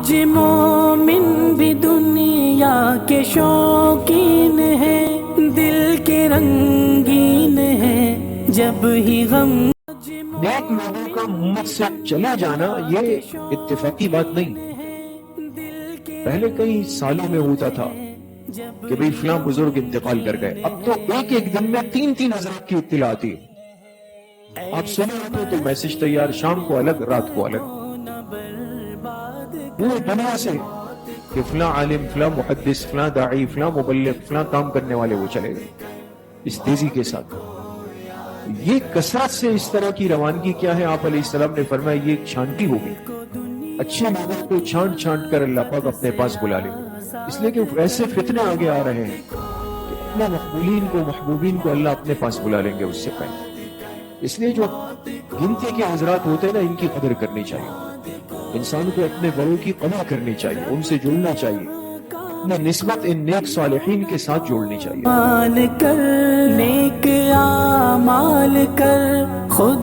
آج مومن بھی دنیا کے شوقین ہے، دل کے رنگین ہے جب ہی غم۔ نیک لوگوں کا امت سے چلا جانا یہ اتفاقی بات نہیں، پہلے کئی سالوں میں ہوتا تھا کہ بھئی فلاں بزرگ انتقال کر گئے، اب تو ایک دن میں 3 حضرات کی اطلاع آتی ہے۔ آپ صبح اٹھو تو میسج تیار، شام کو الگ، رات کو الگ، پورے دنیا سے کہ فلاں عالم، فلاں محدث، فلاں داعی، فلاں مبلغ، فلاں کام کرنے والے وہ چلے گئے اس تیزی کے ساتھ۔ یہ کثرت سے اس طرح کی روانگی کیا ہے؟ آپ علیہ السلام نے فرمایا یہ ایک چھانٹی ہوگی، اچھے لوگوں کو چھانٹ چھانٹ کر اللہ پاک اپنے پاس بلا لے، اس لیے کہ ایسے فتنے آگے آ رہے ہیں کہ اپنا مقبولین کو، محبوبین کو اللہ اپنے پاس بلا لیں گے اس سے پہلے۔ اس لیے جو گنتی کے حضرات ہوتے ہیں نا، ان کی قدر کرنی چاہیے، انسان کو اپنے بڑوں کی قدر کرنی چاہیے، ان سے جڑنا چاہیے، اپنا نسبت ان نیک صالحین کے ساتھ جوڑنی چاہیے۔ نیک اعمال کر خود